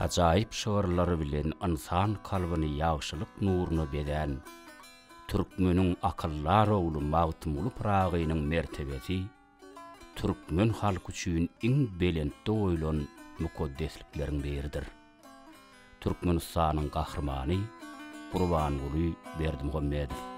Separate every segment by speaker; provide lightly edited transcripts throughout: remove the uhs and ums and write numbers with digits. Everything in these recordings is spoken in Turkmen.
Speaker 1: Ajaýyp şöwürleri bilen insan kalbyny ýagşylyk nuruny beden, türkmeniň akyllar owly magtymly pragynyň mertebesi, türkmen halky üçin iň belentde oýlan mukaddeslikleriň biridir. Türkmenistanyň gahrmany Gurbanguly Berdimuhammedow.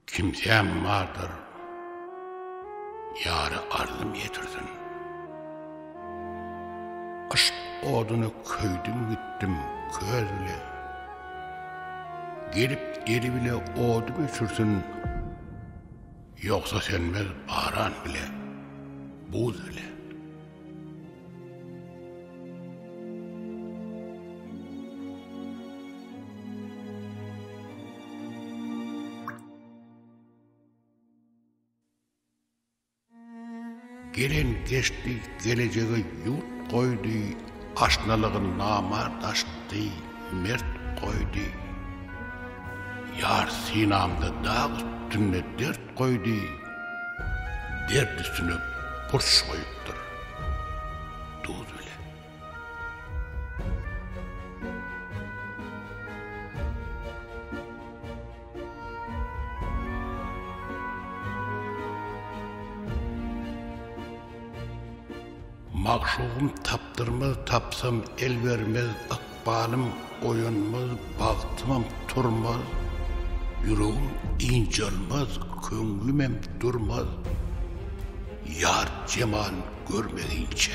Speaker 2: Kimsem vardır, yarı ardım yetirdin. Aşk odunu köydüm gittim köz bile. Gelip geri bile odu göçürsün. Yoksa senmez baran bile, buz bile. Gelen geçti, geleceğe yurt koydu, aşnalığın namart açtı, mert koydu. Yar sinamda dağ üstüne dert koydu, dert üstüne purs koyuptur, duz bile. Makşuğum taptırmaz, tapsam el vermez, akbalım oyanmaz, baktımam turmaz, yüreğim ince olmaz, köngülüm durmaz, yar cemal görmeyince,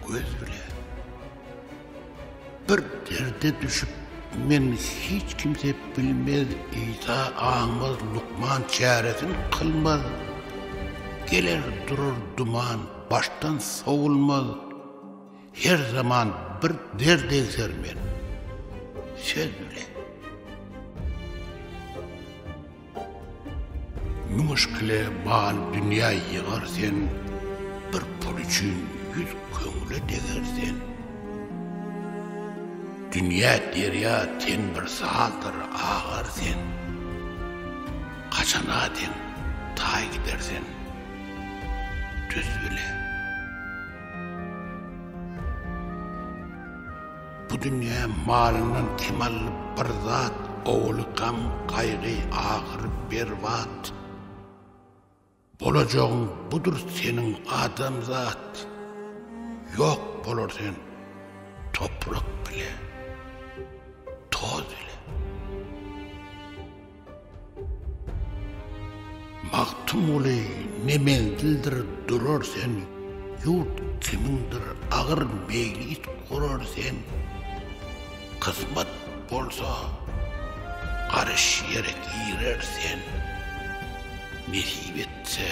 Speaker 2: göz bile. Bir derde düşüp, men hiç kimse bilmez, İsa ağmaz, Lukman çaresini kılmaz, gelir durur duman, baştan savulmaz, her zaman bir derde eksermen, söz bile. Mümüşkile bağın dünya yığar sen, bir pul için 100 köngüle degersen. Dünya derya ten bir saldır ağar sen, kaçan adin tay gidersen, düz bile. Bu dünya malından kemalli bir zat, oğlu gam, kaygı, ağır, berbat. Bolacağın budur senin adam zat. Yok bolur sen toprak bile, toz bile. Maktum olay ne menzildir durur sen, yurt kimindir ağır meylit kurur sen. Kısmet bolsa karış yere girer sen, nesip etse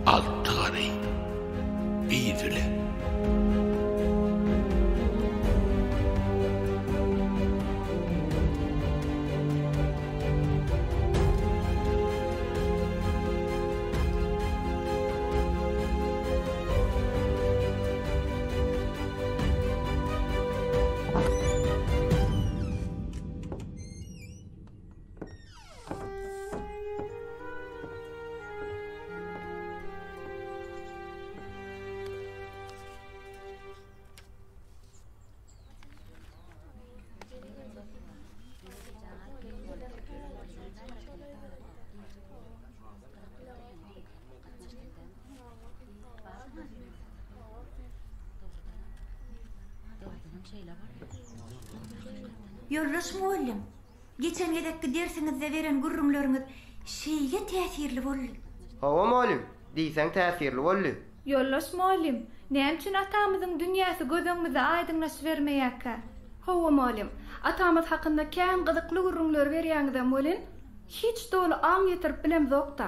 Speaker 2: altı garı bizile.
Speaker 3: Yollaş muallim. Geçen gedekki dersiňizde beren gurrumlaryňyz şeýle täsirli boldy.
Speaker 4: Hawa muallim, diýseň täsirli boldy.
Speaker 5: Yollaş muallim, näme üçin atamyzyň dünýäsi gözüňizde aýdynlaşyp bermeýäkä? Hawa muallim, atamyz hakynda kän gyzykly gurrumlar berýäňizden bolin, hiç dolu aň ýetirip bilemzokda.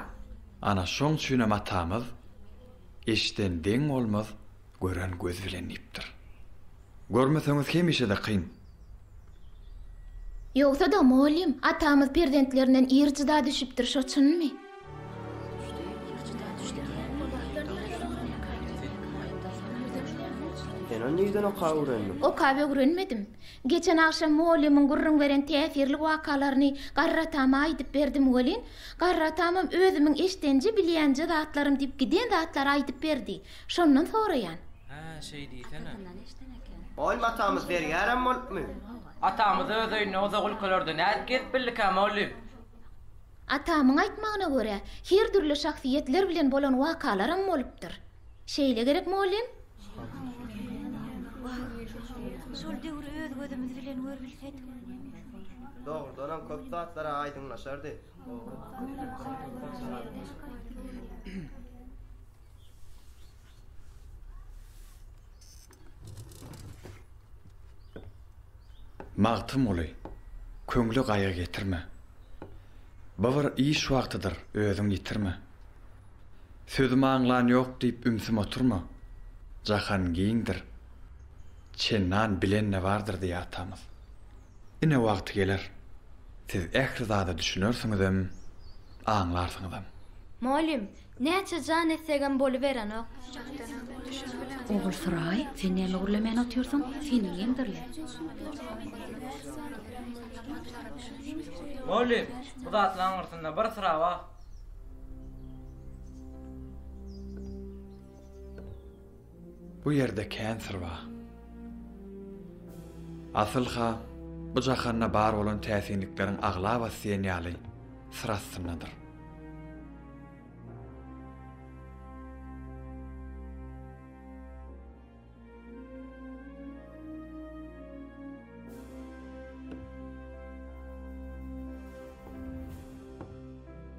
Speaker 6: Ana şoň üçin atamyz eşden deň bolmaz, gören göz bilen ipdir. Görmeseňiz hemişe de kyn.
Speaker 7: Yoksa da molim, atamız perdentlerinden ircida düşüpdir, şoçunmi?
Speaker 4: Sen onu neyden oka öğrendim?
Speaker 7: Oka öğrenmedim. Geçen akşam molimin gurrun veren tesirli vakalarını garratama aydıp berdim olin. Garratamam özümün eştenci bilýänje zatlarım dip giden zatlar aydıp berdi. Şondan sorayan.
Speaker 8: Ha, şey diýsene.
Speaker 4: Oğlum atamız berýärem bolupmy?
Speaker 8: Atamız öz öýüne uzak ülkelerde näde gezip bildik ha molim?
Speaker 7: Atamın aýtmagyna görä, her türlü şahsiýetler bilen bolan wakalaram bolupdyr. Şeýle gerek molim?
Speaker 3: Şol döwri öz gözümüz bilen görbilsek.
Speaker 4: Doğrudan köp zatlara aydınlaşardy.
Speaker 6: Magtym oly. Köňlü gaýa getirme. Bawar iş wagtydyr, özüň ýitirme. Sözüme aňlan ýok diýip ümsüm oturma. Jahan giňdir. Çennan bilen ne vardır diýe atamyz. Ine wagty geler. Siz ähli zada düşünürsiňizem, aňlarsyňyzam.
Speaker 9: Molim, näçe jan etsegen boluberen ok?
Speaker 10: Oğul Suray, sen näme gurlaman atýarsyň? Seniň ýemdirler.
Speaker 8: Molim, bu zatlaryň arasynda bir sıra var.
Speaker 6: Bu ýerde känser var. Asylha, bu jahanna bar bolan täsinlikleriň agla we sinýaly sırasyndadyr.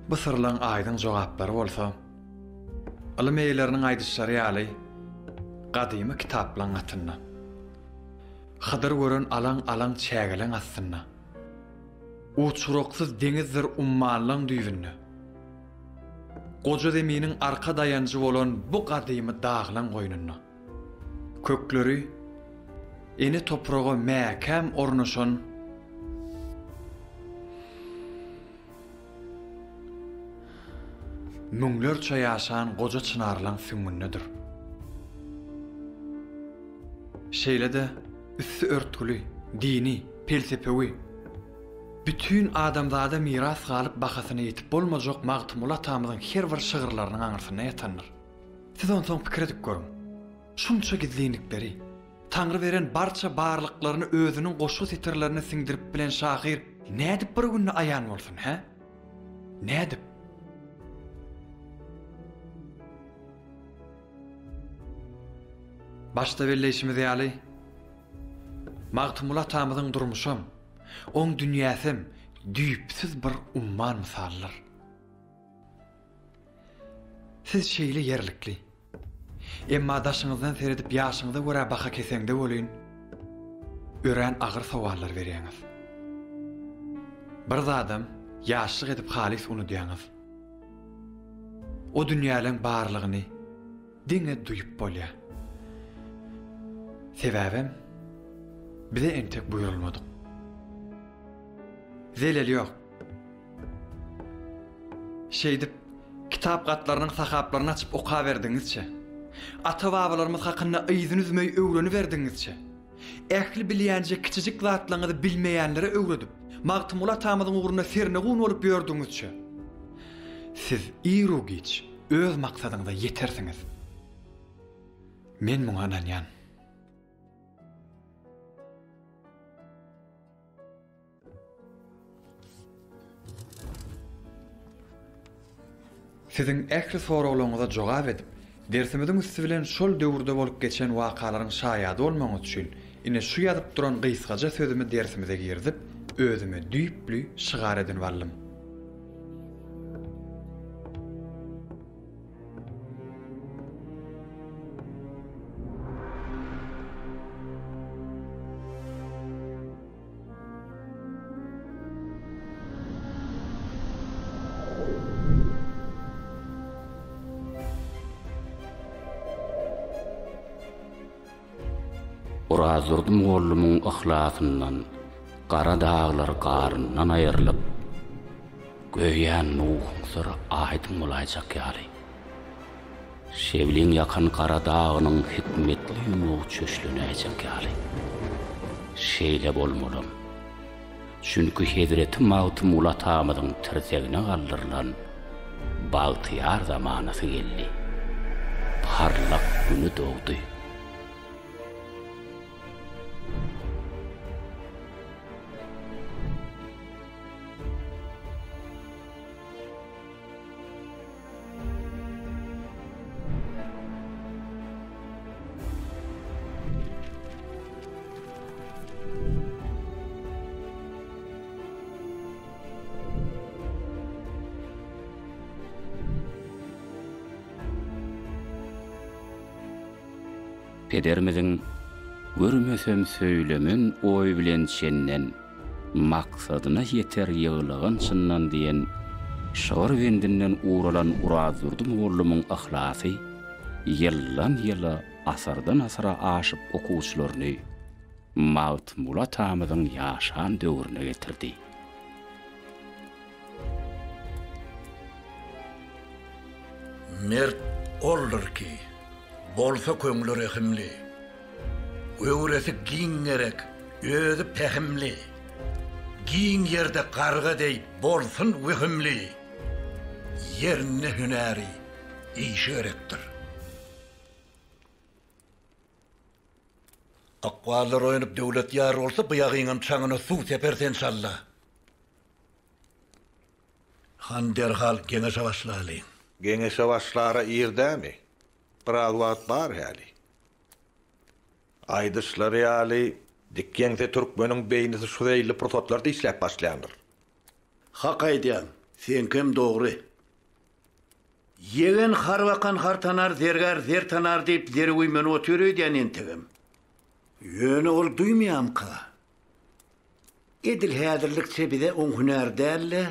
Speaker 6: Bu sırlaryň aýdyň jogaplary bolsa, ilim eýleriniň aýdyşlary ýaly gadymy kitaplaryň atynda. Hadyr gören alaň çägelen aslynda. Uçuroksuz deňizdir ummanlaň düýbünde. Goja deminiň arka dayanjy bolan bu gadymy daglan goýnunda. Kökleri eni topraga mäkäm ornaşan müňlerçe ýaşan goja çynarlaň süňündedir. Şeýle-de üssü örtgüli, dini, felsepewi, bütün adamzada miras galyp bahasyna ýetip bolmajak Magtymul atamyzyň her bir şygyrlarynyň aňyrsyna ýatandyr. Siz onsoň pikir edip görüň. Şunça gizlilikleri, Taňry beren barça barlyklaryny özüniň goşu setirlerine siňdirip bilen şahyr nädip bir günni aýan bolsun, ha? Nädip? Başta belleşimiz ýaly Magtymul atamyzyň durmuşam, oň dünýäsem düýpsiz bir umman misallar. Siz şeýle ýerlikli. Emma daşyňyzdan seredip ýaşyňyza görä baha keseňde bolýyn. Ören agyr sowallar berýäňiz. Bir adam ýaşlyk edip halis unudyňyz. O dünýäniň barlygyny diňe duýup bolýar. Sebäbim bize entek buyurulmadyk. Zelel ýok. Şeýdip kitap gatlarynyň sahaplaryny açyp oka berdiňizçe, ata-babalarymyz hakynda ýyzyny üzmey öwreni berdiňizçe, ähli bilýänje kiçijik zatlaryňyzy bilmeýänlere öwredip, Magtymul atamyzyň uğruna serne gun bolup ýördiňizçe, siz ýerugiç öz maksadyňyza ýetersiňiz. Men muňa nanýan. Sizin ähli soraglaryňyza jogap edip, dersimiziň üstü bilen şol döwürde bolup geçen wakalaryň şaýady bolmagy üçin ine şu ýazyp duran gysgaja sözümi dersimize girdip, özüme düýpli şygar edin ballym.
Speaker 1: Urazurdum oğlumun ihlasından, qara dağlar qarından ayırılıp, göýän nuhun sıra aýdym bolajak ýaly. Şevliň yakan qara dağynyň hikmetli ýumrugy çöşlenejek ýaly. Şeýle bolmalym. Çünki Hezreti Mawty Mulla Tamydyň tirsegine galdyrlan bagtyar zamanasy geldi. Parlak günü doğdu. Pederimiziň görmesem söylemin oy bilen şenden maksadyna yeter ýygylygyn çyndan diýen şawar wendinden uğralan Urazurdum oğlumyň ihlasy ýyllan ýyla asardan asara aşyp okuwçylaryny Mawty Mulla Tamydyň ýaşan döwrüne getirdi.
Speaker 2: Mert olur ki, bolsa köňlü rehimli, öwresi giňerek, özü pehimli, giň ýerde garga dey bolsun wehimli, ýerine hünäri, işerekdir. Akwalar oýanyp döwlet ýar bolsa, bu ýagyňam çaňyna suw sepersen salla. Han derhal geňeşe başlaly.
Speaker 11: Geňeşe başlara ýerdämi? Biraz wagt bar hali. Aýdyşlary ýaly dikkeňse türkmeniň beýnisi şureýli prototlarda işläp başlandyr.
Speaker 2: Hak aýdýan, sen kim dogry? Ýegen harwakan hartanar, zergar zer tanar diýip zerwi men oturýan entegim. Ýöne ol duýmaýamka. Edil häzirlikçe bize oň hünär dälle.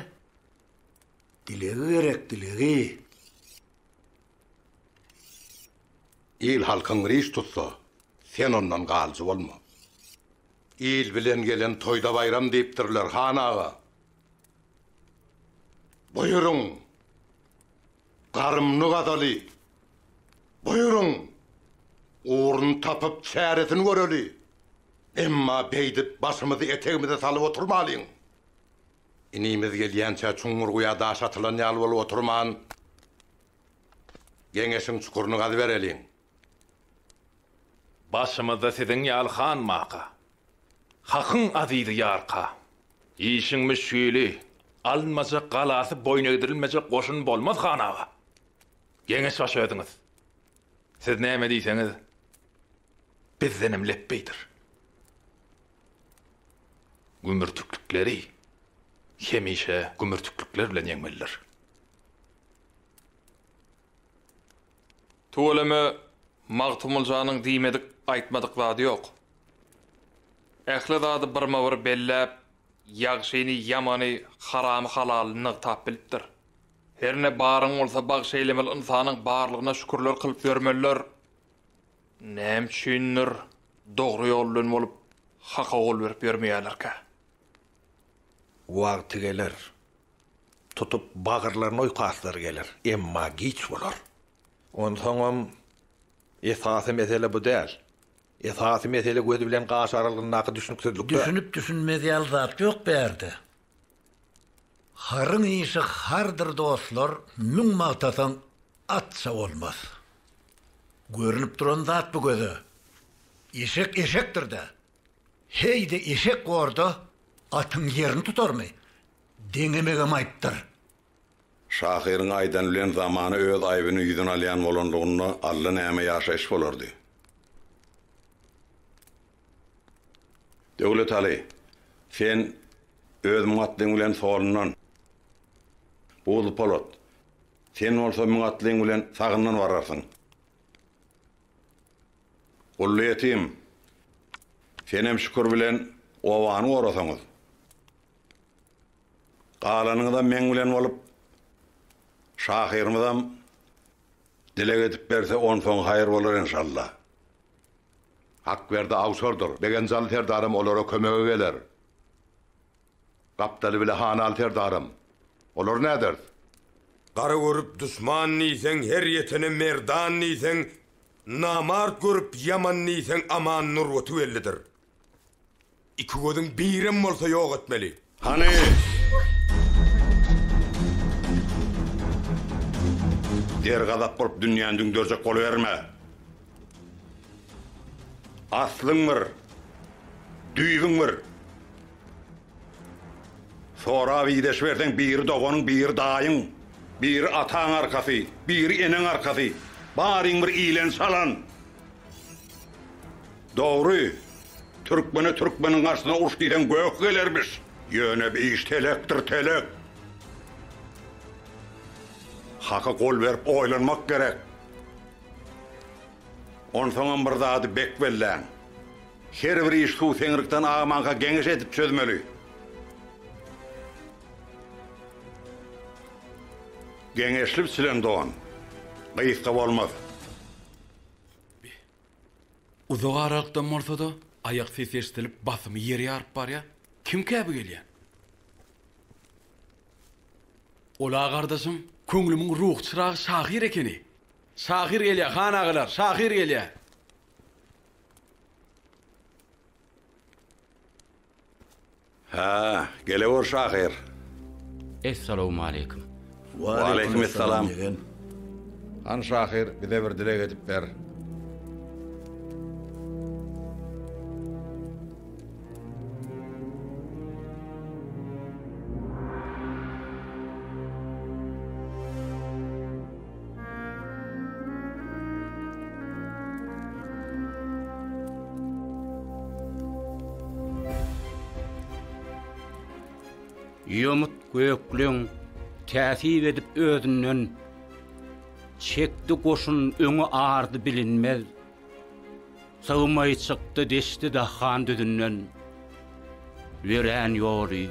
Speaker 2: Dilegi gerek, dilegi.
Speaker 12: İl halkın riş tutsa, sen ondan galcı olma. İl bilen gelen toyda bayram deyiptirler han ağa. Buyurun, garımны gadalı. Buyurun, uğrunu tapıp çäretini göreli. Emma beydip başımızı eteğimize salıp oturmalıyın. İnimiz gelýänçe çuňurguya daş atylan ýaly bolup oturman. Geňeşiň çukuruny gady bereliň.
Speaker 13: Başımızda siziň ýalhan maqa. Hakyň azizi ýarka. İşiňmi şüýli, alınmaja galasy boýna edirilmeje goşun bolmaz hanaga. Geňeş başladyňyz. Siz näme diýseňiz? Bizden emlepbeýdir. Gümürtüklükleri hemişe gümürtüklükler bilen ýeňmeldir.
Speaker 14: Tuğleme Magtumulcanyň diýmedik aýtmadyk zady ýok. Ähli zady birma-bir belläp, ýagşyny, ýamany, haramy, halalyny tap bilipdir. Herne baryň bolsa bag şeýlemel insanyň barlygyna şükürler kılıp bermeler. Näme üçindir dogry ýol bilen bolup haka ol berip bermeýärlerkä.
Speaker 11: Wagty geler. Tutup bagyrlaryny oýkaslar geler. Emma giç bolar. Ondan esasy mesele bu däl. Esasy mesele gözi bilen gaş aralygyny düşünüksizlik.
Speaker 2: Düşünüp düşünmezýär zat ýok berdi. Harın işi hardır dostlar, müň magtasan atsa olmaz. Görünüp duran zat bu gözü. Eşek eşekdir de. Heyde eşek gorda, atın yerini tutarmy? Deňemegem aýtdyr.
Speaker 12: Şahyryň aýdan bilen zamany öz aýbyny ýüzüne alýan bolanlygyny alla näme ýaşaýyş bolardy. Döwlet Ali, sen öz mugatlyň bilen sorundan Oğlu Polat, sen olsa mugatlyň bilen sagyndan bararsyň. Olly ýetim, senem şükür bilen owany gorasaňyz. Galanyňyza meň bilen bolup, şahyrymyzam dilek edip berse on soň haýyr bolar inşallah. Hakverdi awsordur. Begenzal terdarım olara kömege geler. Kaptalı bile hanal terdarım. Olar näder?
Speaker 15: Qara görüp düşman nisen, her yetene merdan nisen, namart görüp yaman nisen aman nurwatu ellidir. İki gözün birim bolsa yok etmeli.
Speaker 12: Hani? Der gadap bolup dünýäni düňdörjek boluverme. Aslyň bir, düýbüň bir. Sonra wideş berden biri doganyň, biri daýyň, biri ataň arkasy, biri eneň arkasy. Baryň bir ilen salan. Dogry. Türkmeniň garşyna uruş diýen gök gelermiş. Ýöne bir iş telekdir, telek. Haka kol verip oylanmak gerek. Onsoňam bir zady bek bellän. Her bir iş suw seňirikden amanka geňeş edip çözmeli. Geňeşlip silen dogan. Gysga bolmaz.
Speaker 16: Uzak aralykdan bolsa-da ayak sesi eşitilip basymy ýere ýaryp barýa. Kim käbi gelýär? Ola gardaşym, köňlümiň ruh çyragy Şahir ekeni. Şahir gelýär, han agalar, Şahir gelýär.
Speaker 12: Ha, gelewor Şahir.
Speaker 1: Assalamu alaykum.
Speaker 12: Wa alaykum assalam. An Şahir, bize bir dilek edip ber.
Speaker 1: Ýomut göklüň täsir edip özünden çekdi goşun öňe ardy bilinmez. Sağmay çykdy deşdi da han düdünden. Weren ýoly,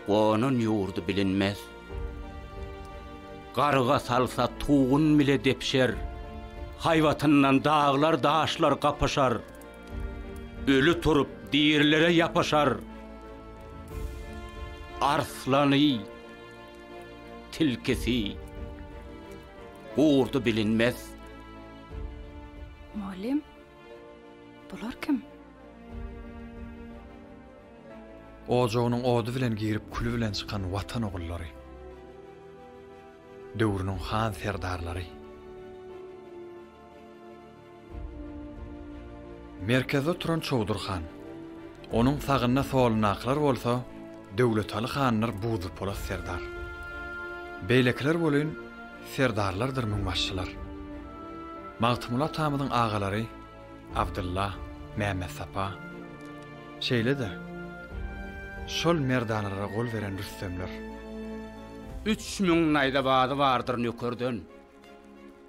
Speaker 1: onun ýurdy bilinmez. Garga salsa tuğun bile depşer, hayvatından dağlar daşlar kapaşar. Ölü turup diğerlere yapaşar. Arslanı, tilkesi, uğurdu bilinmez.
Speaker 5: Muallim, bular kim?
Speaker 6: Ojogynyň ody bilen girip külü bilen çykan watan ogullary. Döwrüniň han serdarlary. Merkezde turan Çowdurhan. Onuň sagyna solnaklar bolsa, döwletali hanlar buzup bolar serdar. Beýlekler bolyn serdarlardyr müňbaşçylar. Magtymul atamyň agalary Abdullah, Mehmet Sapa. Şeýle-de şol merdanlara gol beren rüstemler.
Speaker 1: 3000 naýdabazy bardyr nökerden.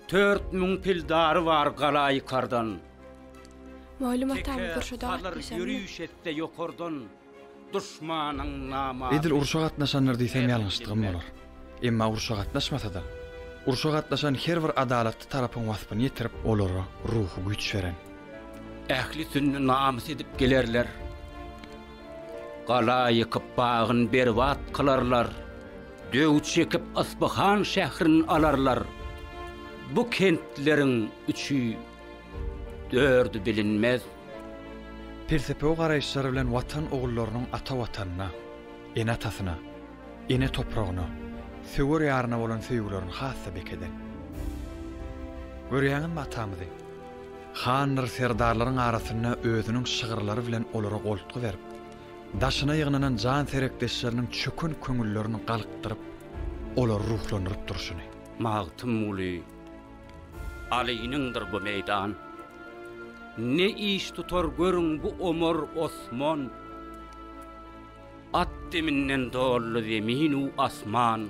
Speaker 1: 4000 pildary bar galaýykardan.
Speaker 5: Malum atam gurşuda
Speaker 1: ýürüýüş etde ýokardan. Düşmanyň nama.
Speaker 6: Edil urşa gatnaşanlar diýsem ýalňyşlygym bolar. Emma urşa gatnaşmasa-da, urşa gatnaşan her bir adalatly tarapyň waspyny ýetirip olara ruhy güç beren.
Speaker 1: Ähli sünni namys edip gelerler. Gala ýykyp bagyn berbat kılarlar. Döw çekip Asbahan şährini alarlar. Bu kentleriň 3-ü 4-ü bilinmez.
Speaker 6: Persepe garaýşlary bilen watan ogullarynyň ata watanyna, ene atasyna, ene topragyna, söwür ýaryna bolan söýgülerini hassa bekeden. Görýäňizmi atamyzy? Hanlar serdarlaryň arasyna özüniň şygyrlary bilen olara goltgy berip, daşyna ýygnanan jan serekdeşleriniň çökün köňüllerini galykdyryp, olar ruhlandyryp durşuny.
Speaker 1: Magtymly Aliýiningdir bu meýdan. Ne iş tutar görün bu Omar Osman. At deminden dolly zeminu asman.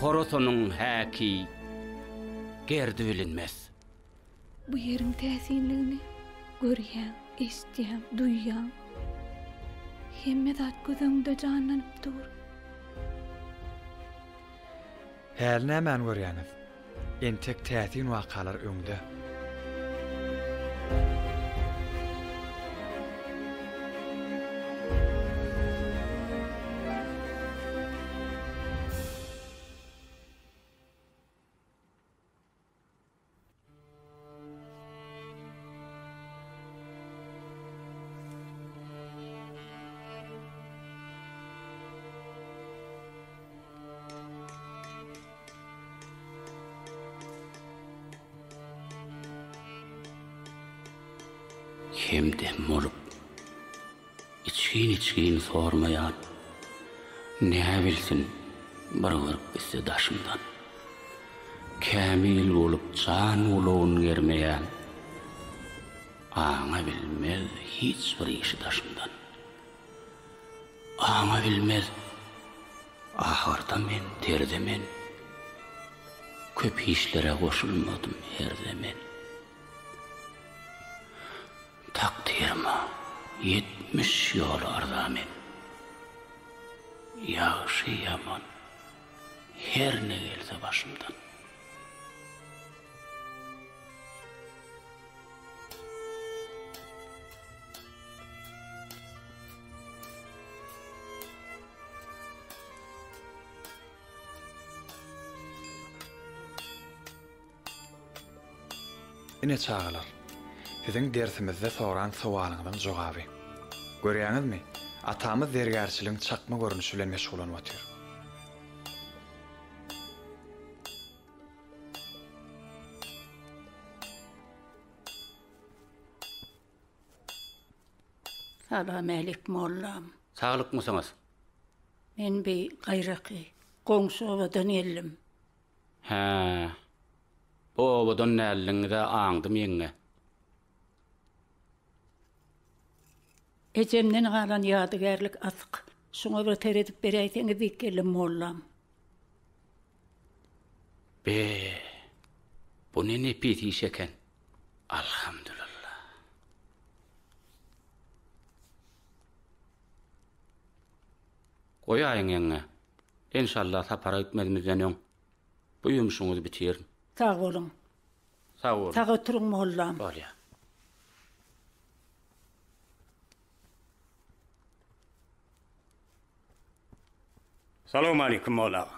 Speaker 1: Horosynyň häki gerdi bilinmez.
Speaker 5: Bu ýeriň täsirligini görýän, eşitýän, duýýan. Hemme zat gözüňde janlanyp dur.
Speaker 6: Häl nämen görýäňiz? Entek täsin wakalar öňde.
Speaker 1: Hemdem olup, içkin sormayan, ne bilsin bir gırk daşımdan. Kamil olup can uluğun germeyen, aňa bilmez hiç bir işi daşımdan. Aňa bilmez, ahırda men, terde men, köp işlere koşulmadım her zaman. Takdirma 70 yol arda men. Yağışı yaman, her ne gelse başımdan.
Speaker 6: Ine çağılar. Sizin dersimizde soran suwalyňyzyň jogaby. Görýäňizmi? Atamyz dergärçiligiň çakma görnüşi bilen meşgulanyp otyr.
Speaker 17: Salam aleyküm mollam.
Speaker 1: Sağlık mısınız?
Speaker 17: Men bir gaýraky goňşy obadan ellim.
Speaker 1: He. O obadan näliňizde aňdym ýeňe.
Speaker 17: Ejemden galan ýadygerlik asyk. Şoňa bir teredip bereýsiňiz dikellim mollam.
Speaker 1: Be. Bu ne piti şeken? Alhamdulillah. Koyaýyň ýeňe. İnşallah sapara gitmedimizden ýoň. Bu ýumuşuňyzy bitirin.
Speaker 17: Sağ olun.
Speaker 1: Sağ olun.
Speaker 17: Sağ oturun mollam.
Speaker 1: Bolýa.
Speaker 18: Salam aleykum molla.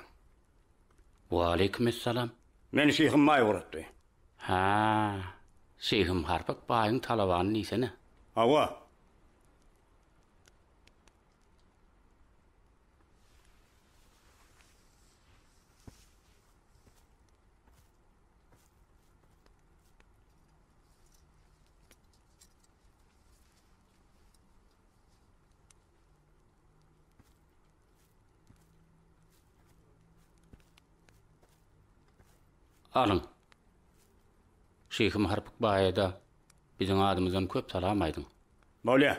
Speaker 1: Wa aleykümselam.
Speaker 18: Men Şeyhim Maýguratdy.
Speaker 1: Ha. Şeyhim Harpak baýyň talabany nisene?
Speaker 18: Awa.
Speaker 1: Alın. Şeyhim Harpak baýda biziň adymyzdan köp salam aýdyň.
Speaker 18: Bolýa.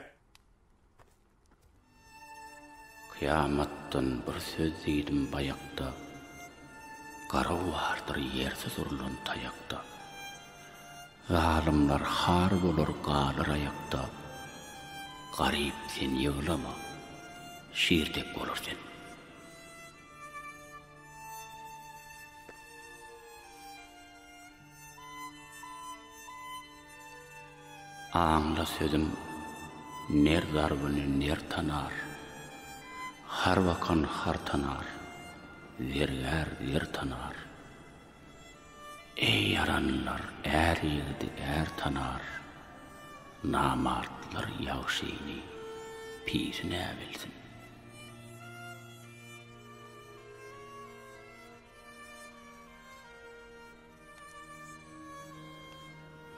Speaker 1: Kıyamattan bir söz diýdim baýakda. Gara wardyr ýersiz urulan taýakda. Zalymlar har bolar galyr aýakda. Garyp sen ýyglama. Şiirdek bolarsyň. Ağla sözüm ner darbyny ner tanar. Har vakan har tanar. Verger ver tanar. Ey yaranlar er ýigidi er tanar. Namartlar ýagşyny pisine bilsin.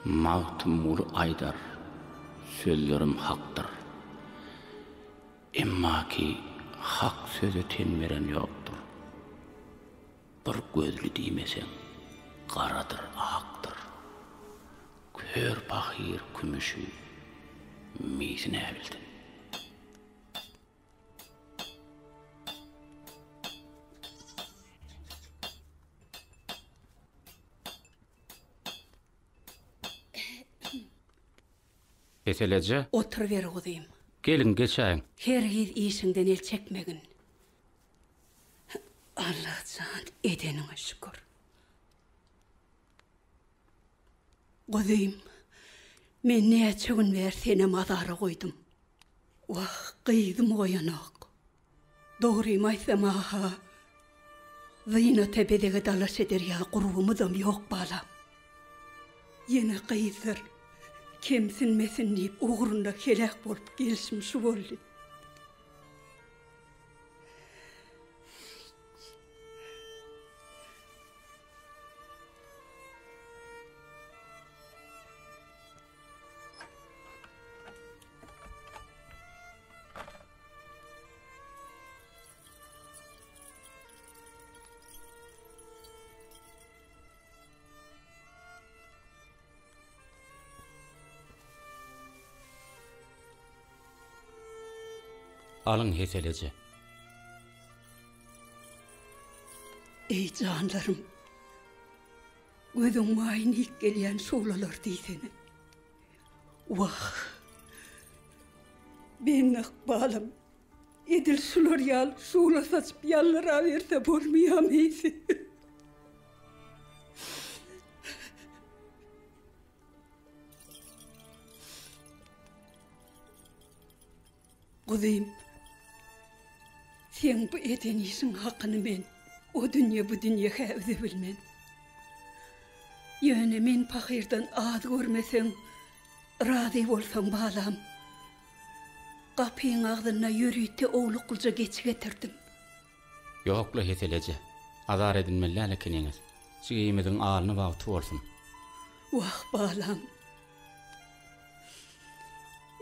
Speaker 1: Mağtumur aydar, sözlerim haktır. Emma ki hak sözü tenmeren yoktur. Bir gözlü diýmesen, garadır, aktır. Kör bahir kümüşü, misine bildin. Etelece?
Speaker 17: Otur ver oğudayım.
Speaker 1: Gelin geçeyin.
Speaker 17: Her ýer işinden el çekmegin. Allah can edenine şükür. Oğudayım, men näçe gün ver sene mazara koydum. Vah, kıydım oyanak. Doğruyum aysam aha. Zina tepedege dalaş eder ya kurumudum yok balam. Yine kıydır. Kimsin mesin deyip uğrunda kelek bolup gelişim şu boldy.
Speaker 1: Alın heselece.
Speaker 17: Ey canlarım, gözüm maynik gelen soğlalar diysene. Vah, ben akbalım, edil sular yal, soğla saçıp yallara verse bolmayameyse. Kuzeyim, sen bu edenişin hakkını men, o dünya bu dünya hävze bilmen. Yöne men pakirdan az görmesen, razı bolsam balam. Kapıyın ağzına yürüyte oğluk kılca geç getirdim.
Speaker 1: Yokla heselece. Azar edilmeli keniniz. Sigeyimizin ağalını vaqtı olsun.
Speaker 17: Vah balam.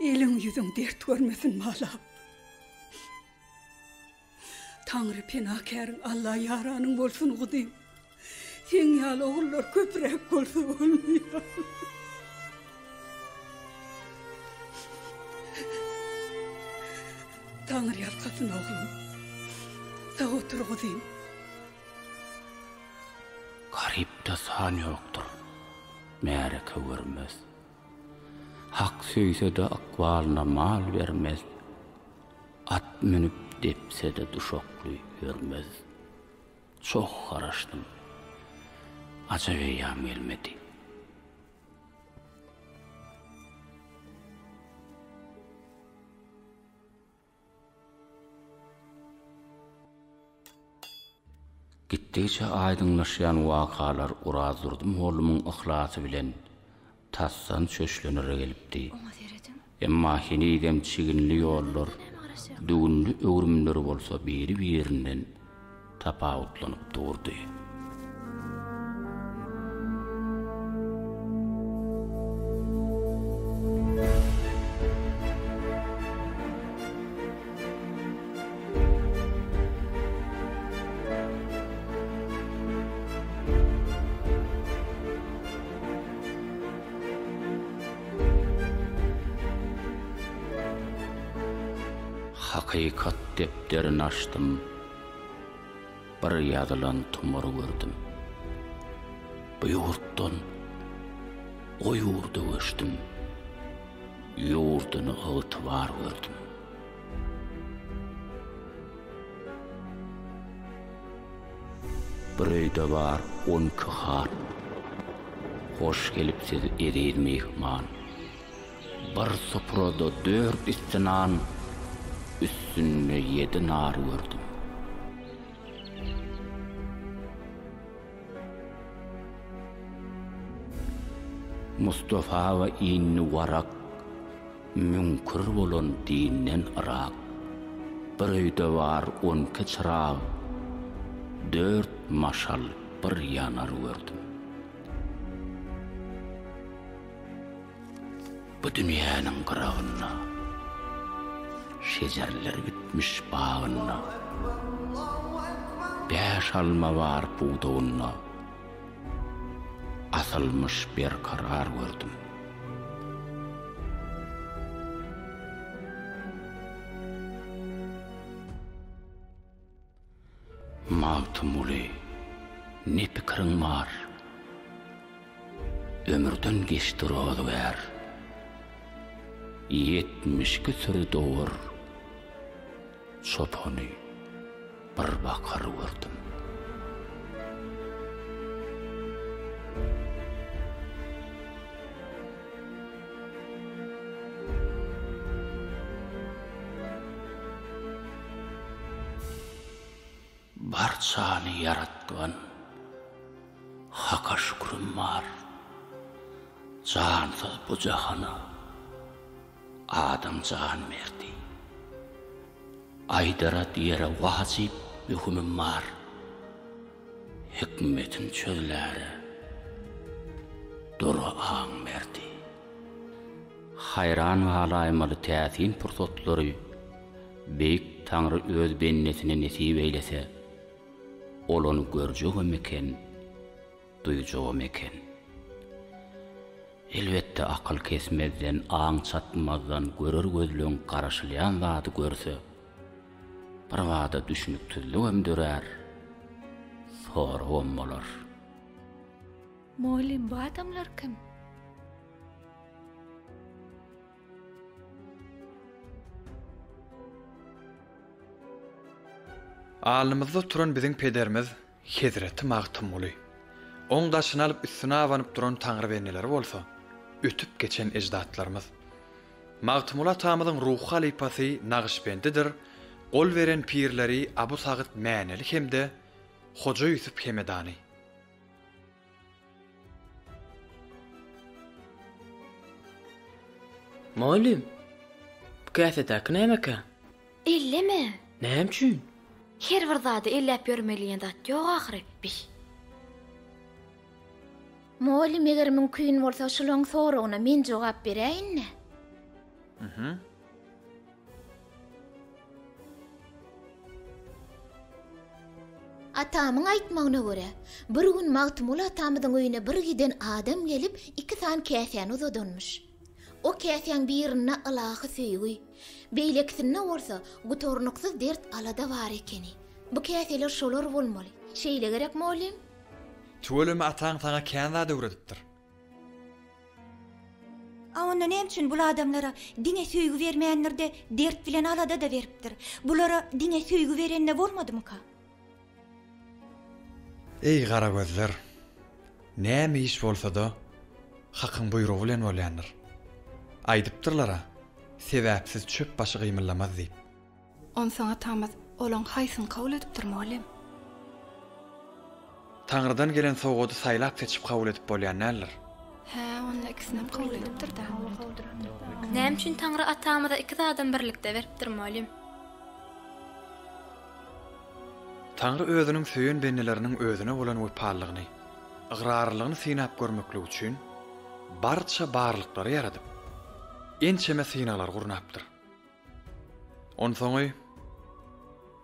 Speaker 17: Elin yüzün dert görmesin balam. Tanrı penakarın Allah yaranın bolsun kudayım. Sen yal oğullar köprek bolsun olmuyor. Tanrı yalkasın oğlum. Sağ otur kudayım.
Speaker 1: Garipte san yoktur. Mereke görmez. Hak söyse de akvalına mal vermez. At minip depse de duşoklu görmez. Çok haraştım. Acayam gelmedi. Gittikçe aydınlaşan vakalar urazırdım oğlumun ıhlası bilen tassan çöşlenere gelipdi. Emma hinidem çiginli yollar, düğünlü öğrümler bolsa biri birinden tapavutlanıp durdu. Hakikat defterini açtım. Bir yazılan tumuru gördüm. Bu yurttan o yurda göçtüm. Yurdunu ıtıvar gördüm. Bir öyde var 12 har. Hoş gelipsiz edeyim mihman. Bir sofrada 4 istinan. Üstünde 7 nar gördüm. Mustafa ve inni varak, münkür bolon dinen arak. Bir öyde var 12 çırağ, 4 maşal bir yanar gördüm. Bu dünyanın kırağına, şecerler bitmiş bağına, 5 alma var buğdağına, asılmış bir karar gördüm. Mağtumuli, ne pikirin var? Ömürden geçti roğdu ver. 70 küsür doğur, çoponu bir bakar gördüm. Barçanı yarattıgan Hak'a şükrüm var. Cansız bu cahana adam can verdi. Aydara diyere vacip hükmüm var. Hikmetin çölleri duru ağın verdi. Hayran ve halaymalı təsin pursotları Beyik Tanrı öz bennetine nesip eylese, olonu göreceğim meken, duyacağım meken. Elbette akıl kesmezden, ağın çatmazdan görür gözlüğün karşılayan zatı görse, bir wada düşünüptürlük hem dörer. Sonra bolmalar.
Speaker 5: Molim, bu adamlar kim?
Speaker 6: Alnymyzda turan biziň pederimiz Hezreti Magtumuly. Oň daşyny alyp üstüne awanyp duran taňry benneleri bolsa, ötüp geçen ejdatlarymyz. Magtumul atamyzyň ruhy halifasy Naqşbendidir. Gol veren pirleri Abu Sagit Mäneli hemde Hoca Yusuf Hemedani.
Speaker 19: Molim, bu käsetäki näme?
Speaker 9: Elleme.
Speaker 19: Näme üçin?
Speaker 9: Her bir zady elläp görmeliýän zat ýok ahyry.
Speaker 7: Molim eger mümkin bolsa şolaň soragyna men jogap beräýinmi? Atamyň aýtmagyna görä, bir gün Magtumul atamyň öýüne bir giden adam gelip iki san käsen uzadanmış. O käsen birine alaky süýgi. Beýleksinne bolsa gutornuksyz dert alada bar ekeni. Bu käseler şolar bolmaly. Şeýle gerek molim?
Speaker 6: Tuwelem ataň taňa kända döwredipdir.
Speaker 3: Onda näme üçin bul adamlara diňe süýgü bermeýänler-de dert bilen alada da beripdir. Bulara diňe süýgü berende bolmadymy ka?
Speaker 6: Ey gara gözler. Näme iş bolsa da hakyň buýrugy bilen bolýandyr. Aýdypdyrlara sebäpsiz çöp başı gymyllamaz diýip.
Speaker 5: On soňa tamaz olan haýsyn kabul edipdir molim.
Speaker 6: Taňrydan gelen sowgady saýlap seçip kabul edip bolýan näler?
Speaker 5: Ha, onu ikisini kabul edipdir da.
Speaker 9: Näme üçin Taňry atamyza iki zadan birlikde beripdir molim?
Speaker 6: Taňry özüniň söýen benneleriniň özüne bolan uýparlygyny, ıgrarlygyny synap görmeklik üçin barça barlyklary yaradyp, ençeme synalar gurnapdyr. On soňy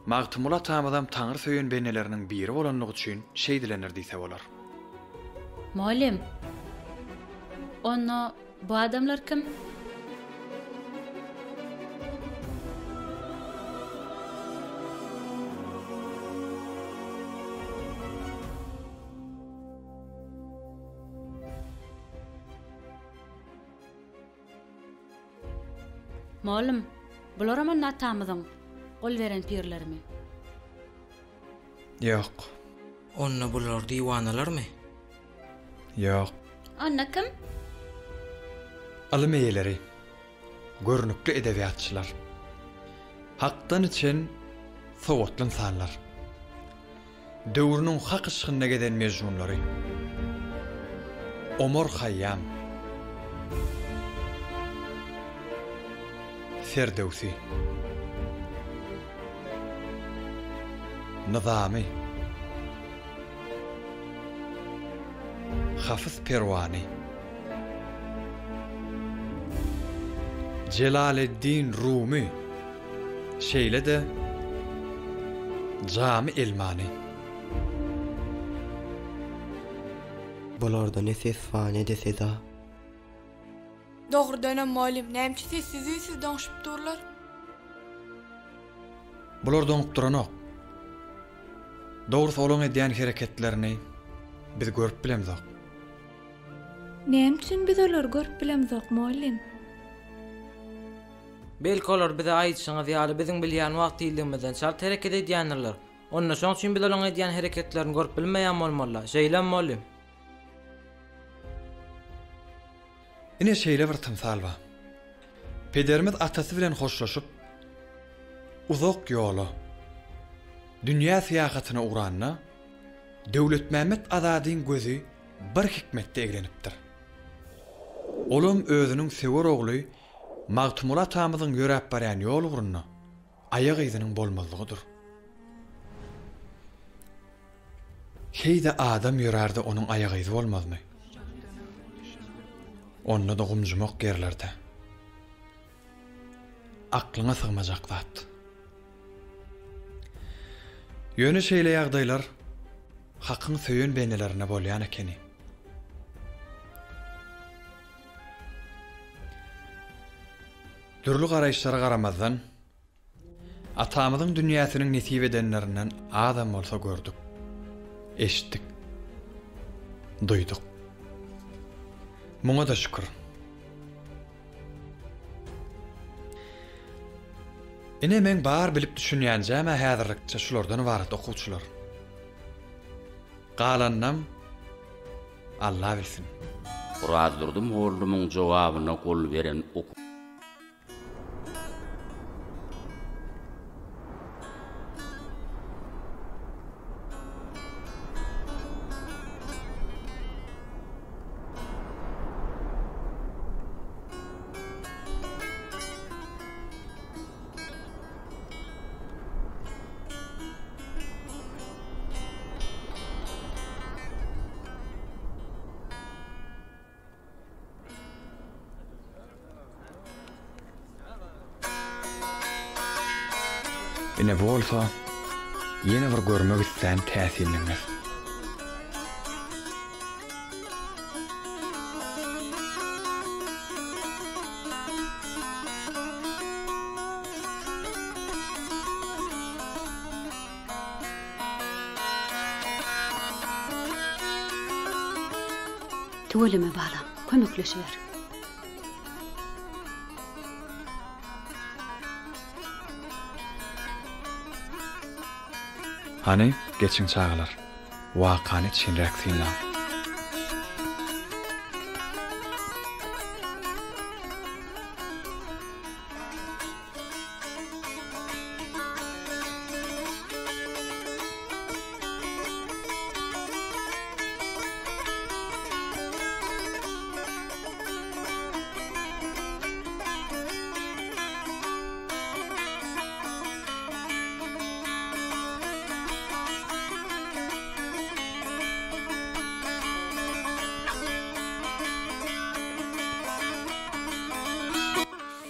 Speaker 6: Magtumul atamyzam Taňry söýen benneleriniň biri bolanlygy üçin şeýdilenir diýse bolar.
Speaker 10: Molim, onu bu adamlar kim? Molim, bular aman atamyzyň gol veren pirlerimi?
Speaker 6: Ýok.
Speaker 19: Onna bular diýwanalarmy?
Speaker 6: Ýok.
Speaker 10: Onna kim?
Speaker 6: Alym eýeleri, görnükli edebiýatçylar. Hakdan için sowatly insanlar. Döwrüniň hak ışgyna geden mejnunlary. Omar Hayyam, Ferdowsi, Nizami, Hafiz Perwani, Celaleddin Rumi, şeýle de Jami Elmani.
Speaker 4: Bularda ne ses fa ne de seda.
Speaker 5: Dogrudan molim, näme üçin siz danışyp durlar?
Speaker 6: Bular doňup duranok. Dogrusu olan edýän hereketlerini biz görüp bilemzok.
Speaker 5: Näme üçin biz olar görüp bilemzok molim?
Speaker 19: Belki olar bize aýtşyňyz ýaly biziň bilýän wagt ýylygymyzdan şart hereket edýänler. Onda şoň üçin biz olan edýän hereketlerini görüp bilmeýän bolmaly. Şeýle molim.
Speaker 6: Ine şeýle bir tymsal bar. Pederimiz atasy bilen hoşlaşyp uzak ýola dünýä syýahatyna uğranna Döwlet Mehmet Azadyň gözü bir hikmetde eglenipdir. Olam özüniň sewer ogly Magtumul atamyzyň ýörep barýan ýol ugrunna aýak izining bolmazlygydyr. Heýde adam ýörärdi onuň aýak izi bolmazmy? Onna da gumjumok gerlerde. Aklyňa sygmajak zat. Ýöne şeýle ýagdaýlar hakyň söýen benelerine bolýan ekeni. Dürli garaýşlara garamazdan Atamyzyň dünýäsiniň nesip edenlerinden adam bolsa gördük. Eşitdik. Duyduk. Muňa da şükür. Ine men bar bilip düşünýänjäme häzirlikçe şulardan ibaret okuwçylar. Galannam Allah bilsin.
Speaker 1: Razdurdum oğlumun jogabyna gol beren oku.
Speaker 6: Ine bolsa ýene bir görmek isleýän täsirliňiz.
Speaker 10: Tuvalime balam, kömekleşiver.
Speaker 6: Hani geçin çağlar. Wakany çinrek sinlan.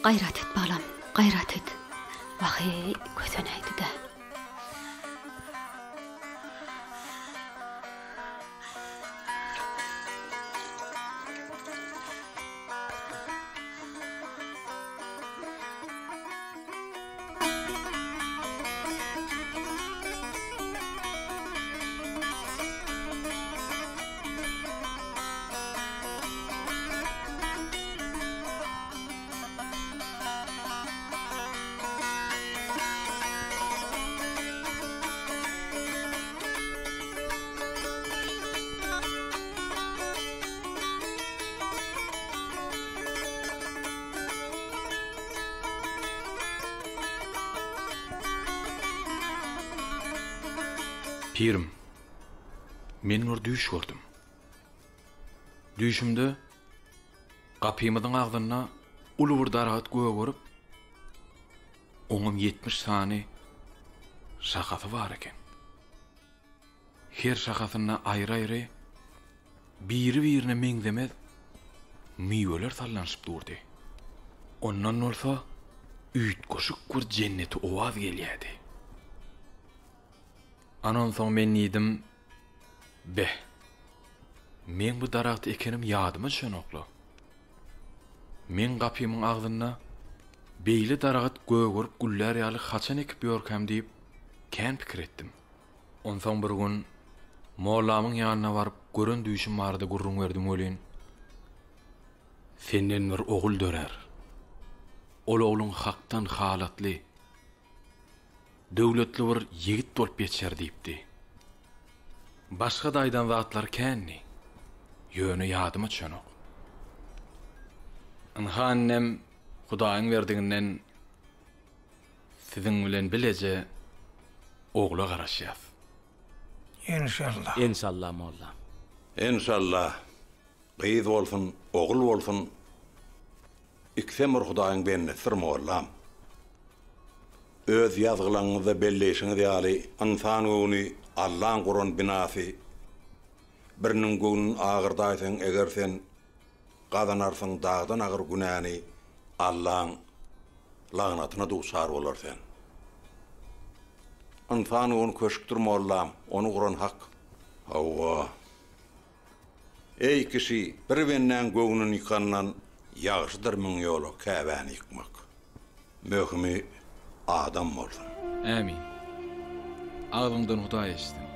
Speaker 10: Gayrat et balam, gayrat et. Vahy köseneydi de.
Speaker 13: Pirim, men bir düş gördüm. Düşümde gapymyzyň agdyna uly bir daragat göwe görüp, oňum 70 sany şakasy bar eken. Her şakasyna aýry-aýry biri-birine meňzemez miweler sallanşyp durdy. Ondan bolsa üýtgoşuk bir jenneti owaz gelýärdi. Anan soň men nidim, beh, men bu daragat ekenim ýadyma şonokly. Men gapymyň agdyna beýle daragat göwe görüp güller ýaly haçan ekip ýörkäm diýip kän pikir etdim. Ondan bir gün Mowlamyň ýanyna baryp gören düýşüm bardy gurrun berdim ölen. Senden bir ogul dörer. Ol oglun haktan halatly, döwletli bir yigit bolup geçer diýipdi. Başga daýdan zatlar känni. Ýöne ýadyma çönok. Anhannem Hudaýyň berdiginden siziň bilen bileje ogla garaşýas.
Speaker 2: İnşallah.
Speaker 1: İnşallah molla.
Speaker 11: İnşallah. Gyýz bolsun, ogul bolsun. İksemir Hudaýyň benne sir mollam. Öz ýazgylaryňyzda belleşiňiz ýaly insan göwüni Allahyň Guran binasy. Biriniň göwnüň agyrdaýsaň eger sen gazanarsyň dagdan agyr günäni Allahyň lagnatyna duşar bolarsan. Insan onu köşkdir mollam, onu Guran hak. Hawa. Ey kişi, bir benden göwnüň yıkannan ýagşydyr müň ýolu käbäni yıkmak. Möhimi adam bolsun.
Speaker 13: Amin. Ağzından Hudaý eşitsin.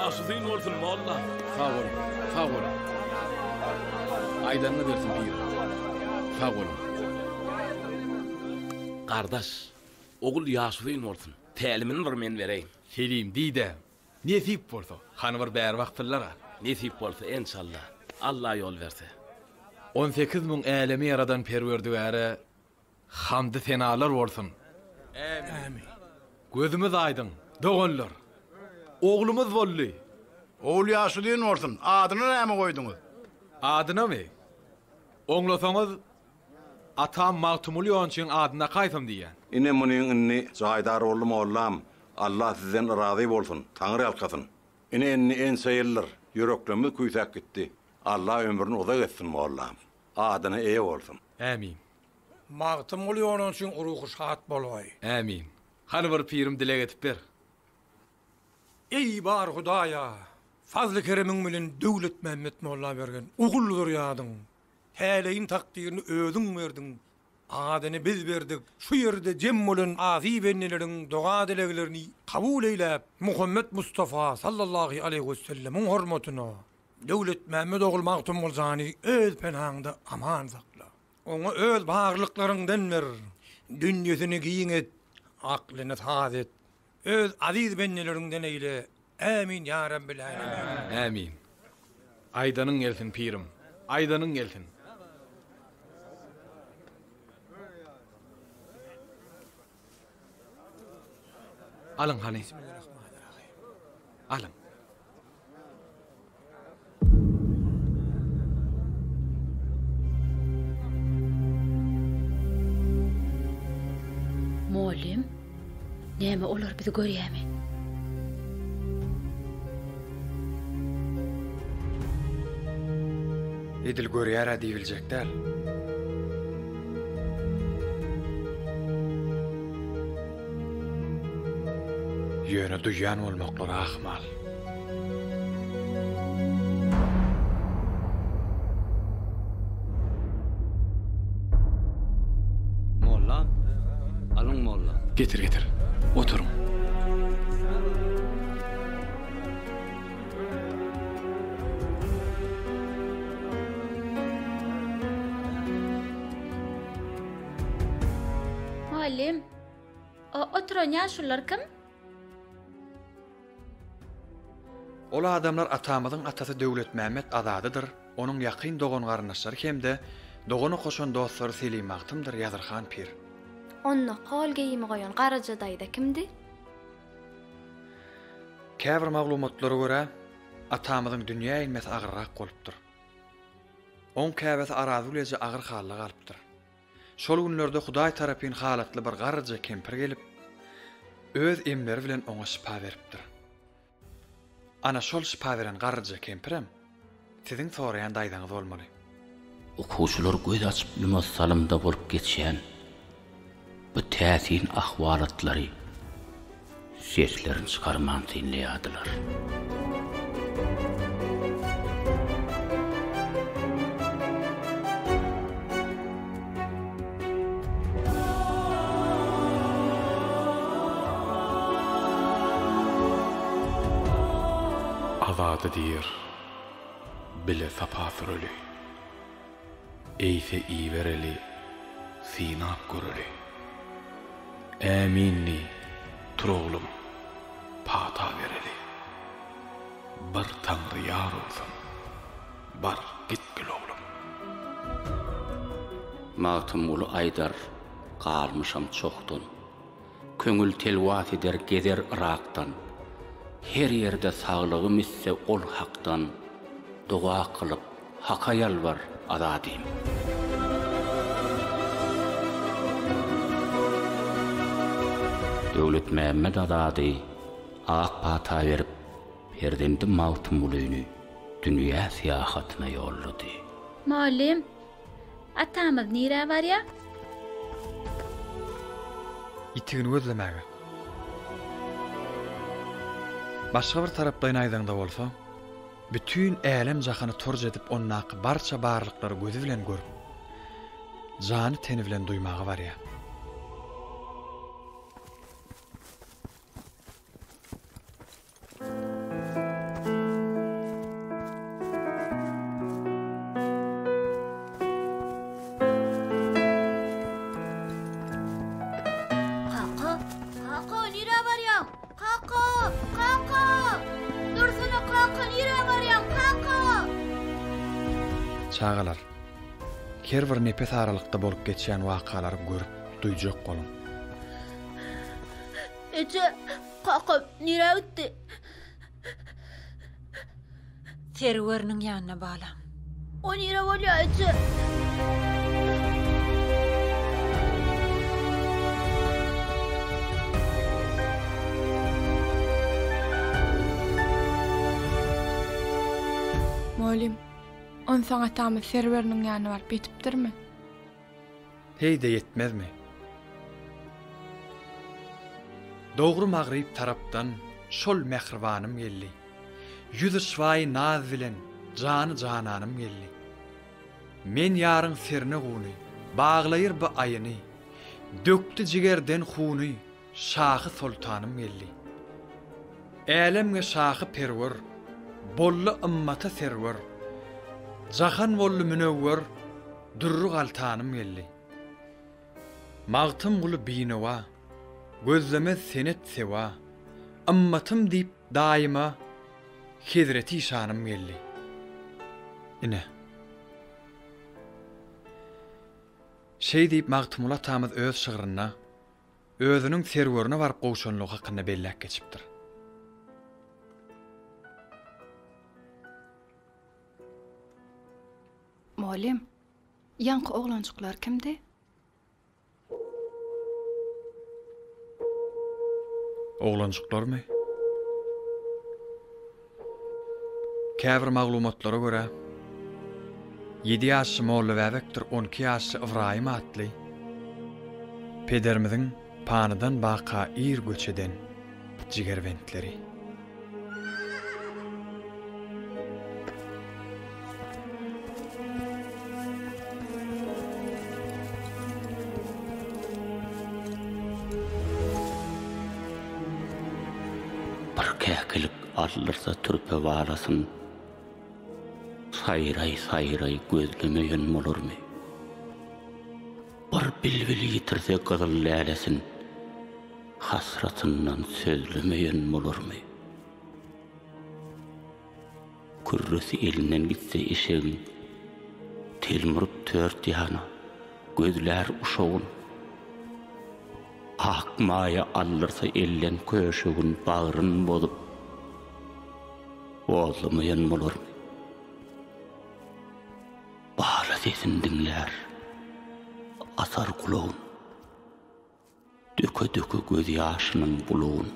Speaker 16: Yaşıdığın olsun molla. Sağ olun, sağ olun. Aydanına versin bir. Sağ olun. Kardeş, oğul yaşıdığın olsun. Təlimini bir men vereyim.
Speaker 13: Selim dide. Nesip bolsa, hanıvar bär wagtlara.
Speaker 16: Nesip bolsa inşallah. Allah yol verse.
Speaker 13: 18.000 älemi yaradan perwerdigäre hamdy senalar bolsun.
Speaker 16: Amin.
Speaker 13: Gözümüz aydın, dogonlar. Oğlumuz bolly.
Speaker 20: Oğul yaşıdığın olsun. Adını näme koydunuz?
Speaker 13: Adyna mı? Oňlasaňyz atam Magtumul ýonçyň adyna gaýsam diýen.
Speaker 11: Ine munyň inni Zaydar oğlu mollam. Allah sizden razı bolsun. Taňry alkasyn. Ine inni en sayılır. Yüreklerimiz kuysak gitti. Allah ömrünü uzak etsin mollam. Adyna eýe bolsun.
Speaker 13: Amin.
Speaker 20: Magtumul ýonçyň uruğu şahat bolay.
Speaker 13: Amin. Hany bir pirim dile getip ber.
Speaker 20: Ey bar Hudaýa, fazly keremiň bilen Döwlet Mehmet Molla bergen uguldur ýadyň. Häleýin takdirini özüň berdiň. Adyny biz berdik. Şu ýerde jem bolan azy benneleriň doga dileglerini kabul eýläp, Muhammed Mustafa sallallahu aleyhi we sellemiň hormatyna Döwlet Mehmet ogul Magtumul zany öz penahynda aman sakla. Oňa öz baglyklaryndan ber. Dünýesini giýin et, aklyny taze et. Öz aziz bennelerinden eyle. Amin ya Rabbil alemin.
Speaker 13: Amin. Aydanyň gelsin pirim. Aydanyň gelsin. Alın hani. Alın.
Speaker 10: Molim, näme olar bizi görýärmi?
Speaker 6: edil görýär diýiljekler. Ýöne duýan bolmaklar ahmal.
Speaker 16: Molla, alın molla.
Speaker 13: Getir. Oturun.
Speaker 7: Muallim, o oturan ýaşular kim?
Speaker 6: Ola adamlar atamyzyň atasy Döwlet Mämet azadydyr. Onuň ýakyn dogan garnaşlary hemde dogany koşan dostlary Selim Magtymdyr, Ýazyrhan Pir.
Speaker 9: Onna qol geyimi goýan Garaja daýda kimdi?
Speaker 6: Käbir maglumatlara görä atamyzyň dünýä ilmesi agyrrak bolupdyr. On käbesi arazy ulejä agyr halla galypdyr. Şol günlerde Hudaý tarapyn halatly bir Garaja kempir gelip öz emleri bilen oňa şipa beripdir. Ana şol şipa beren Garaja kempirem siziň soraýan daýdaňyz bolmaly.
Speaker 1: Okuwçylar göz açyp ýumaz salymda bolup geçýän bu täsin ahwalatlary seslerini çıkarman dinleýärdiler.
Speaker 13: Azady diýer, bile sapasyrly. Eýse iýbereli, sinap göreli. Äminli, turoglum, pata bereli. Bir taňry ýar bolsun, bar gitgil oglum.
Speaker 1: Magtym ulu aýdar, galmyşam çokdun. Köňül telwat eder gezer Irakdan. Her yerde sağlığım isse ol haktan. Dua kılıp haka yalvar azadiyim. Döwlet Mämet azady ak pata berip perdemdi Magtym ulyny dünýä syýahatyna ýollady.
Speaker 7: Muallim, atamyz nire barýa?
Speaker 6: Itigini gözlemäge. Başga bir tarapdan aýdanda bolsa, bütün älim jahany torj edip onnaky barça barlyklary gözü bilen görüp, jany teni bilen duýmagy barýa.
Speaker 7: Kaka, nire barýan? Kaka! Dursana kaka, nire barýan? Kaka!
Speaker 6: Çağalar, her bir nepes aralykda bolup geçýän wakalary görüp duýjak bolun.
Speaker 7: Eje, kaka, nire gitdi?
Speaker 10: Serwerniň ýanyna balam.
Speaker 7: O nire bolýar eje?
Speaker 5: Muallim, on saň atamyz serwerniň ýanyna baryp ýetipdirmi?
Speaker 6: Heyde yetmezmi? Dogry Magryp tarapdan şol mehribanym geldi. Yüzü şwaý naz bilen jany jananym geldi. Men ýaryň serini guny, baglaýyr bu aýyny. Dökdi jigerden huny, şahy sultanym geldi. Älemge şahy perwer, bolly ymmata serwer. Jahan bolly münewwer, durru galtanym geldi. Magtym guly binawa, gözleme senet sewa. Ymmatym diýip daýyma hezreti şanym geldi. Ine. Şey diýip Magtym atamyz öz şygyryna, özüniň serwerine baryp goşanlygy hakynda bellek geçipdir.
Speaker 5: Muallim, ýanky oglançyklar kimdi?
Speaker 6: Oglançyklarmy? Käbir maglumatlara görä 7 ýaşly Molla Bäbekdir 12 ýaşly Ibrahim atly. Pederimiziň panydan baqa ir göçeden jigerwentleri.
Speaker 1: Bir käkilik alırsa türpe varasın. Sayray gözlemeyen bolurmy? Bir bilbil yitirse gyzyl lälesin. Hasratından sözlemeyen bolurmy? Kürrüsi elinden gitse eşeğin, telmürüp tört yana, gözler uşağın. Akmaya alırsa ellen köşegün bağrın bozup, ozlamayan bolurmy? Bağla sesin dinler, asar kulağın, döke göz yaşının buluğun.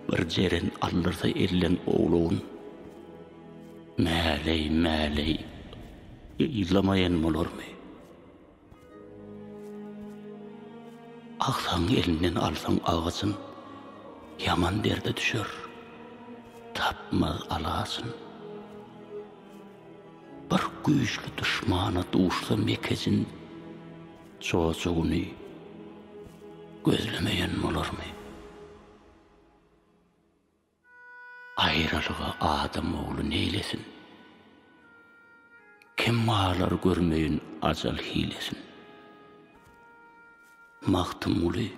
Speaker 1: Bir jeren alırsa ellen oğluğun, mäley, ýylamayan bolurmy? Aksaň elinden alsaň ağaçyn, yaman derde düşer, tapmaz alasın. Bir güýçli düşmana duşsa mekezin, çocuğunu gözlemeyen bolurmy? Aýralyga adam oğlu neylesin? Kemmalar görmeyin ajal hilesin. Magtymly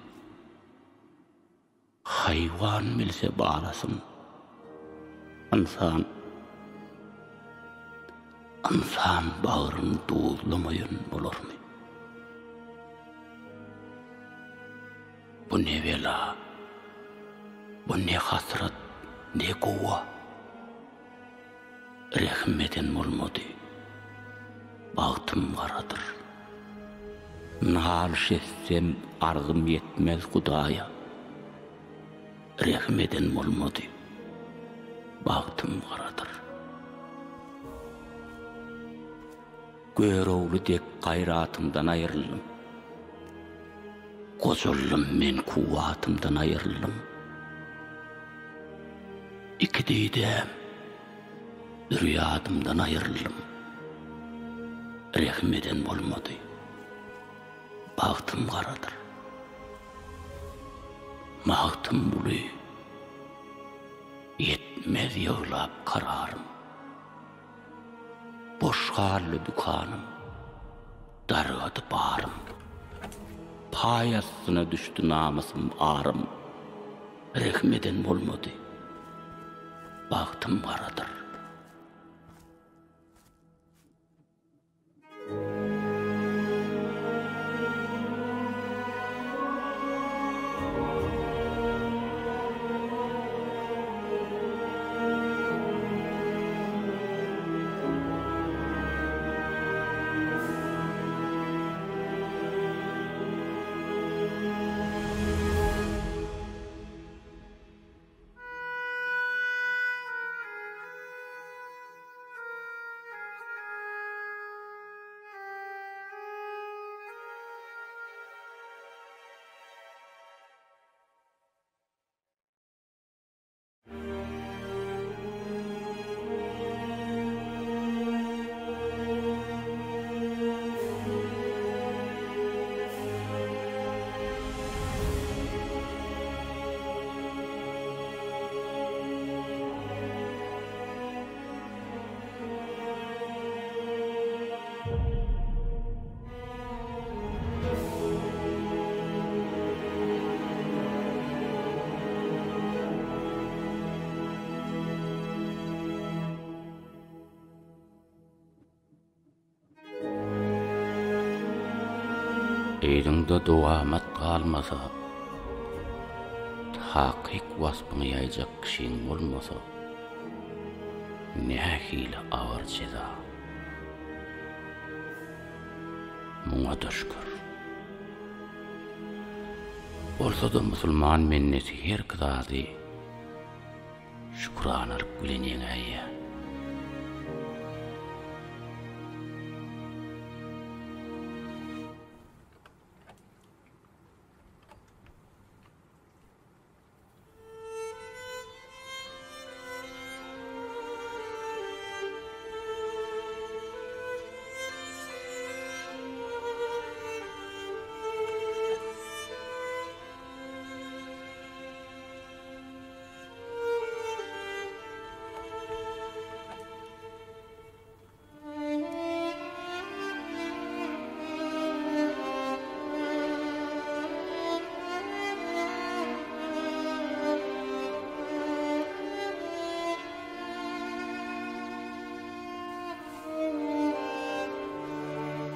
Speaker 1: hayvan bilse bağlasın. Insan bağrın duzlamayan bolurmy? Bu ne bela, bu ne hasrat, ne gowa. Rehmeten bolmady, bagtym garadyr. Naliş etsem arzym yetmez Hudaýa. Rehmeten bolmady, bagtym garadyr. Görowly dek gaýratymdan aýryldym. Gozullum men kuwatymdan aýryldym. İki diýdem, rüýadymdan aýryldym. Rehmeten bolmady, bagtym garadyr. Magtym buly, yetmez ýaglap kararym. Boş hally dukanım, dargadı barım. Payasyna düştü namusym arym. Rehmeten bolmady, bagtym garadyr. Eýdiňde duamat galmasa, hakyk waspyny ýaýjak kişiň bolmasa, nähili awar ceza. Muňa düşkür. Bolsa-da musulman menneti her kızady, şükran alyp bilenýän aýya.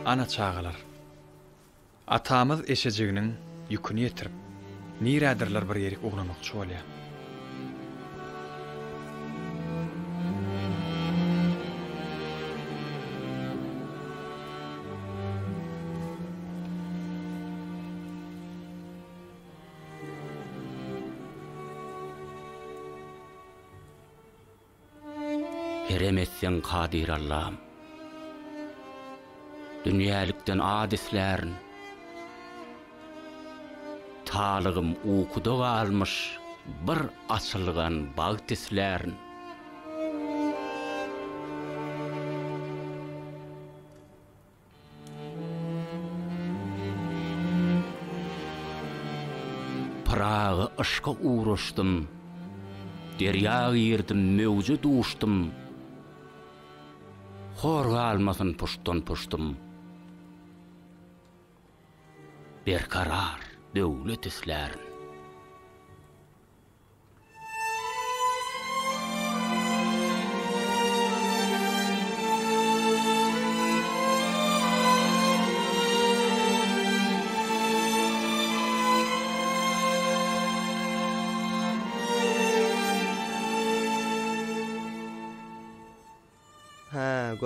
Speaker 6: ana çağalar. Atamız eşejiginiň ýüküni ýetirip, nirädirler bir ýerik uglanmakçy bolýar.
Speaker 1: Heremesseň Kadir Allah'ım. Dünýälükden adislärin talygym ukuda galmyş bir açylgan bagtislärin Praga ışka uğraşdym, derýa girdim, mewje duşdym, horga almasyn puşdym. Berkarar döwlet islärin.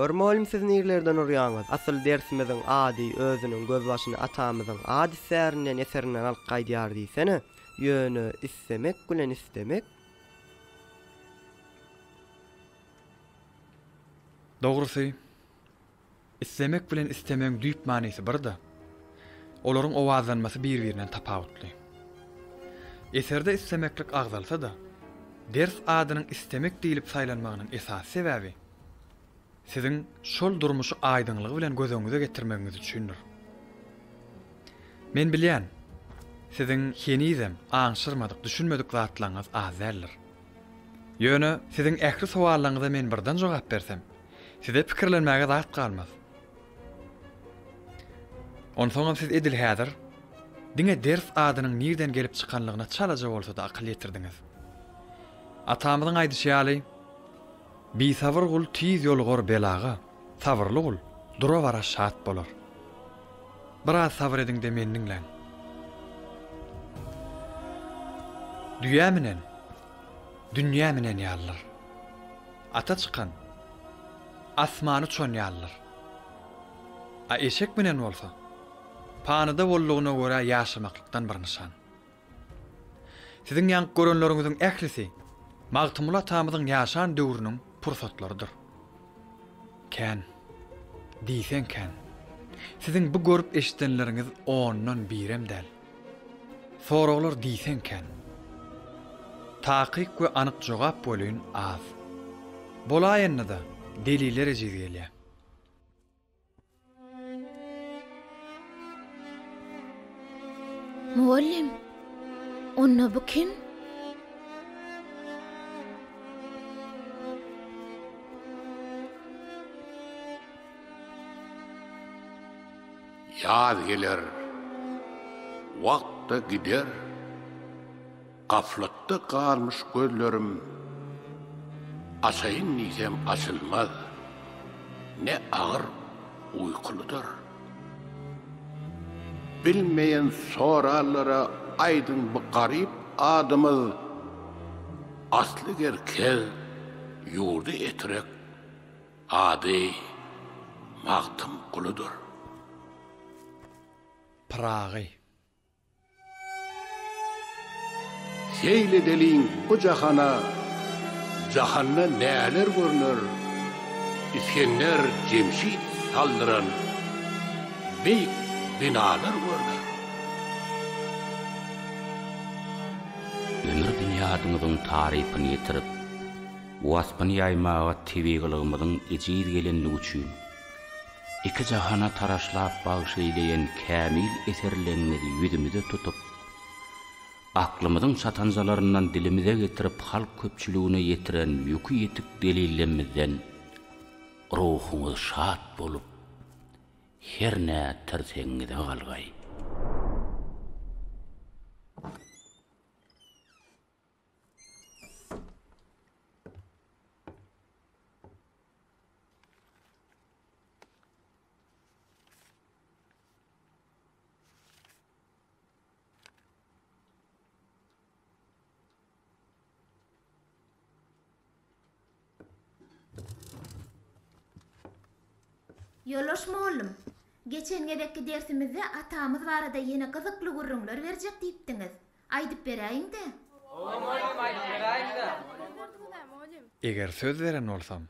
Speaker 4: Görmeýim siz nirlerden urýaňyz. Asyl dersimiziň ady özüniň göz başyny atamyzyň ady särininden eserinden alyp gaýdýar diýsene. Ýöne istemek bilen istemek.
Speaker 6: Dogrusy, istemek bilen istemeň düýp manysy birde. Olaryň owazlanmasy bir-birinden tapawutly. Eserde istemeklik agzalsa da, ders adynyň istemek diýilip saýlanmagynyň esas sebäbi siziň şol durmuşy aýdynlygy bilen gözüňize getirmegiňizi düşünür. Men bilýän, siziň henizem aňşyrmadyk, düşünmedik zatlaryňyz azaldyr. Ýöne siziň ähli sowallaryňyza men birden jogap bersem, size pikirlenmäge zat galmaz. Onsoňam siz edil häzir, diňe ders adynyň nirden gelip çykanlygyna çalaja bolsa da akyl ýetirdiňiz. Atamyzyň aýdyşýaly, bi sabır gul tiz ýolgor belaga, sabırly gul dura bara şat bolar. Biraz sabır ediň de menniňlen. Dünýä menen ýallar. Ata çykan, asmany çon ýallar. A eşek menen bolsa, panyda bollugyna görä ýaşamaklykdan bir nişan. Siziň ýank görenleriňiziň ählisi, Magtymul atamyzyň ýaşan döwrüniň pursatlarydyr. Kän, diýsen kän. Siziň bu görüp eşitdenleriňiz ondan birem däl. Soraglar diýsen kän. Takyk we anyk jogap bolýan az. Bolaýanna da deliller ejizgelýär.
Speaker 7: Muallim, onna bu kim?
Speaker 21: Yad gelir, wagtda gider, gaflatda kalmış gözlerim, açayın nizem açılmaz, ne ağır uykuludur. Bilmeyen soralara aydın bu garip adımız, aslı gerkez yurdu etirek, adi Magtym kuludur.
Speaker 6: Pragy.
Speaker 21: Şeýle deliň bu jahana, jahanna näler görünür? İskenler jemşit saldyran beýik binalar görünür.
Speaker 1: Ömür dünýädiňiziň taryhyny ýetirip, waspany ýaymaga tebegilygymyzyň ejir gelenligi üçin iki jahana taraşlap bagşylaýan kämil eserlerinizi ýüzümizde tutup, aklymyzyň satanjalaryndan dilimize getirip halk köpçüligine ýetiren ýükü ýetik delillemizden ruhuňyz şat bolup, her nä terseňizde galgaý.
Speaker 7: Yoloşma oğlum. Geçen gebekki dersimizde atamız barada yeni gyzykly gurrunlar berjek diýipdiňiz. Aýdyp beräýiň-de.
Speaker 6: Eger söz veren olsam,